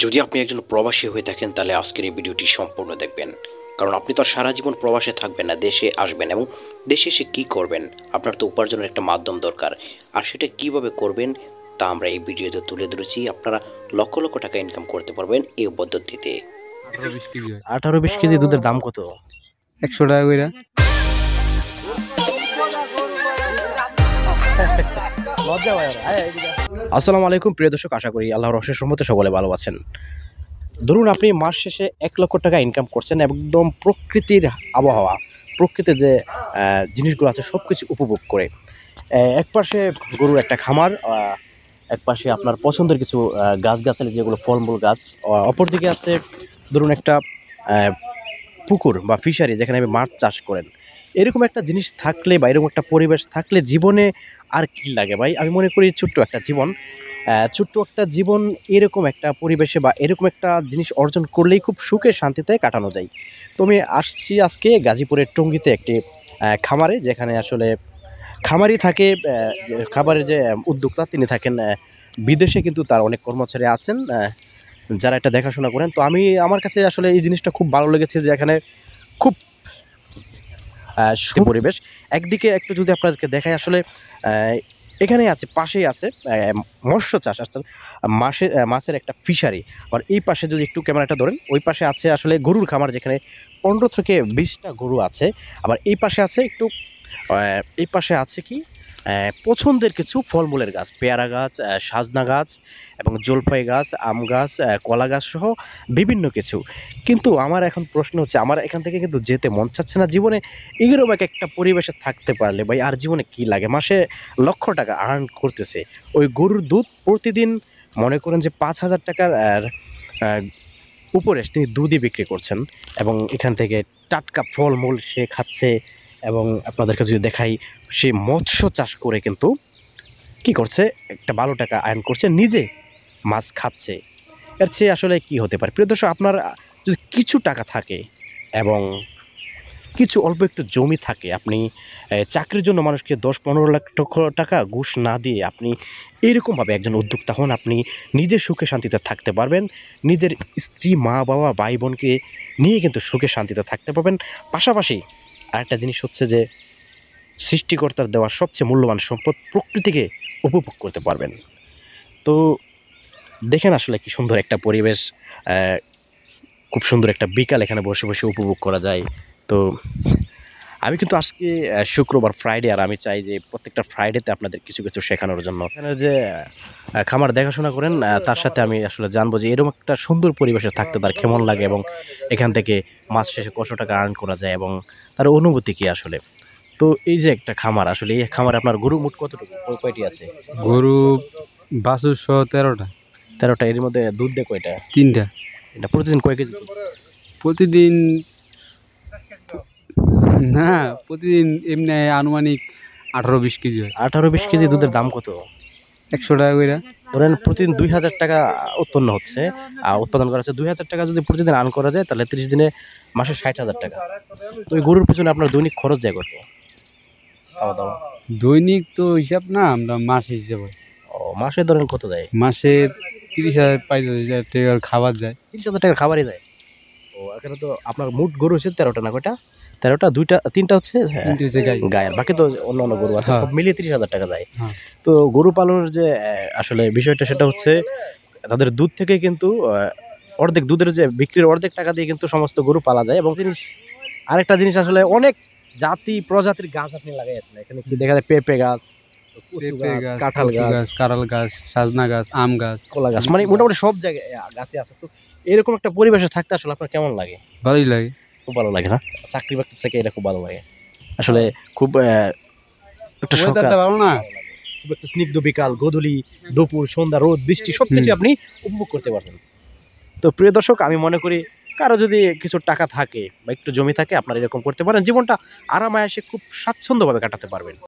যদি আপনি একজন প্রবাসী হয়ে থাকেন তাহলে আজকের এই ভিডিওটি সম্পূর্ণ দেখবেন। কারণ আপনি তো আর সারা জীবন প্রবাসে থাকবেন না, দেশে আসবেন এবং দেশে এসে কী করবেন? আপনার তো উপার্জনের একটা মাধ্যম দরকার। আর সেটা কিভাবে করবেন তা আমরা এই ভিডিওতে তুলে ধরেছি। আপনারা লক্ষ লক্ষ টাকা ইনকাম করতে পারবেন এই পদ্ধতিতে। 18-20 কেজি হয়। 18-20 কেজি দুধের দাম কত? 100 টাকা করে। আসসালামু আলাইকুম প্রিয় দর্শক, আশা করি আল্লাহর অশেষ রহমতে সকলে ভালো আছেন। ধরুন আপনি মাস শেষে 1 লক্ষ টাকা ইনকাম করছেন, একদম প্রকৃতির আবহাওয়া, প্রকৃতির যে জিনিসগুলো আছে সব কিছু উপভোগ করে। এক পাশে গরুর একটা খামার, এক পাশে আপনার পছন্দের কিছু গাছগাছালি যেগুলো ফলমূল গাছ, অপরদিকে আছে ধরুন একটা পুকুর বা ফিশারি যেখানে আপনি মাছ চাষ করেন। এরকম একটা জিনিস থাকলে বা এরকম একটা পরিবেশ থাকলে জীবনে আর কি লাগে ভাই? আমি মনে করি ছোট্ট একটা জীবন এরকম একটা পরিবেশে বা এরকম একটা জিনিস অর্জন করলেই খুব সুখে শান্তিতে কাটানো যায়। তো আমি আসছি আজকে গাজীপুরের টঙ্গীতে একটি খামারে, যেখানে আসলে খামারি থাকে, যে খামারের যে উদ্যোক্তা তিনি থাকেন বিদেশে, কিন্তু তার অনেক কর্মচারী আছেন যারা এটা দেখাশোনা করেন। তো আমার কাছে আসলে এই জিনিসটা খুব ভালো লেগেছে যে এখানে খুব পরিবেশ। একদিকে একটু যদি আপনাদেরকে দেখাই, আসলে এখানে আছে, পাশেই আছে মৎস্য চাষ, আসলে মাছের একটা ফিশারি। আর এই পাশে যদি একটু ক্যামেরাটা ধরেন, ওই পাশে আছে আসলে গরুর খামার, যেখানে 15 থেকে 20টা গরু আছে। আবার এই পাশে আছে একটু এই পাশে আছে কি পছন্দের কিছু ফলমূলের গাছ, পেয়ারা গাছ, সাজনা গাছ এবং জলপাই গাছ, আম গাছ, কলা গাছ সহ বিভিন্ন কিছু। কিন্তু আমার এখন প্রশ্ন হচ্ছে, আমার এখান থেকে কিন্তু যেতে মন চাচ্ছে না জীবনে। এরকম একটা পরিবেশে থাকতে পারলে ভাই আর জীবনে কী লাগে? মাসে লক্ষ টাকা আর্ন করতেছে, ওই গরুর দুধ প্রতিদিন মনে করেন যে 5,000 টাকার উপরে তিনি দুধই বিক্রি করছেন, এবং এখান থেকে টাটকা ফলমূল সে খাচ্ছে। এবং আপনাদেরকে যদি দেখাই, সে মৎস্য চাষ করে কিন্তু কি করছে, একটা ভালো টাকা আর্ন করছে, নিজে মাছ খাচ্ছে। এর চেয়ে আসলে কি হতে পারে? প্রিয় দর্শক, আপনার যদি কিছু টাকা থাকে এবং কিছু অল্প একটু জমি থাকে, আপনি চাকরির জন্য মানুষকে 10-15 লাখ টাকা ঘুষ না দিয়ে আপনি এরকমভাবে একজন উদ্যোক্তা হন, আপনি নিজে সুখে শান্তিতে থাকতে পারবেন। নিজের স্ত্রী, মা, বাবা, ভাই বোনকে নিয়ে কিন্তু সুখে শান্তিতে থাকতে পারবেন। পাশাপাশি আরেকটা জিনিস হচ্ছে যে সৃষ্টিকর্তার দেওয়া সবচেয়ে মূল্যবান সম্পদ প্রকৃতিকে উপভোগ করতে পারবেন। তো দেখেন আসলে কি সুন্দর একটা পরিবেশ, খুব সুন্দর একটা বিকাল এখানে বসে বসে উপভোগ করা যায়। তো আমি কিন্তু আজকে শুক্রবার, ফ্রাইডে, আর আমি চাই যে প্রত্যেকটা ফ্রাইডেতে আপনাদের কিছু কিছু শেখানোর জন্য। এখানে যে খামার দেখাশোনা করেন তার সাথে আমি আসলে জানবো যে এরকম একটা সুন্দর পরিবেশে থাকতে তার কেমন লাগে, এবং এখান থেকে মাস শেষে কত টাকা আর্ন করা যায় এবং তার অনুভূতি কী আসলে। তো এই যে একটা খামার, আসলে এই খামারে আপনার গরু মোট কতটুকু, কয়টি আছে? গরু বাছুর সহ 13টা। 13টা। এর মধ্যে দুধ দেয় কয়টা? 3টা। এটা প্রতিদিন কয় কেজি? প্রতিদিন না, প্রতিদিন এমনি আনুমানিক 18-20 কেজি হয়। 18-20 কেজি দুধের দাম কত? 100 টাকা করে। ধরেন প্রতিদিন 2,000 টাকা উৎপন্ন হচ্ছে, উৎপাদন করা হচ্ছে 2,000 টাকা। যদি প্রতিদিন আর্ন করা যায় তাহলে 30 দিনে মাসে 60,000 টাকা। তো ওই গরুর পিছনে আপনার দৈনিক খরচ যায় কত? খাওয়া দাওয়া দৈনিক তো হিসাব না, আমরা মাসে হিসাব হয়। ও, মাসে ধরেন কত যায়? মাসে 30,000-35,000 টাকার খাবার যায়। 30,000 টাকার খাবারই যায়। ও, এখানে তো আপনার মোট গরু হচ্ছে 13টা, না কয়টা? 13টা, 3টা হচ্ছে 3টে হচ্ছে গাই। গায়ের, বাকি তো অন্য অন্য গরু আছে, হ্যাঁ। সব মিলিয়ে 30,000 টাকা যায়। হ্যাঁ। তো গরু পালনের যে আসলে বিষয়টা, সেটা হচ্ছে তাদের দুধ থেকে কিন্তু অর্ধেক দুধের যে বিক্রির অর্ধেক টাকা দিয়ে কিন্তু সমস্ত গরু পালা যায়। এবং আরেকটা জিনিস, আসলে অনেক জাতি প্রজাতির গাছ আপনি লাগাইছেন এখানে, কি দেখা যায় পেঁপে গাছ, কাঁঠাল গাছ, কাঁঠাল গাছ, সাজনা গাছ, আম গাছ, কলা গাছ, মানে মোটামুটি সব জায়গায় গাছই আছে। তো এরকম একটা পরিবেশে থাকতে আসলে আপনার কেমন লাগে? ভালোই লাগে। খুব ভালো লাগে না? চাকরি বাকরি থেকে এটা খুব ভালো লাগে আসলে। খুব একটা সকাল ভালো না, খুব একটা স্নিগ্ধ বিকাল, গোধূলি, দুপুর, সন্ধ্যা, রোদ, বৃষ্টি সবকিছু আপনি উপভোগ করতে পারছেন। তো প্রিয় দর্শক, আমি মনে করি কারো যদি কিছু টাকা থাকে বা একটু জমি থাকে, আপনারা এরকম করতে পারেন, জীবনটা আরামায়েশে খুব স্বাচ্ছন্দ্যভাবে কাটাতে পারবেন।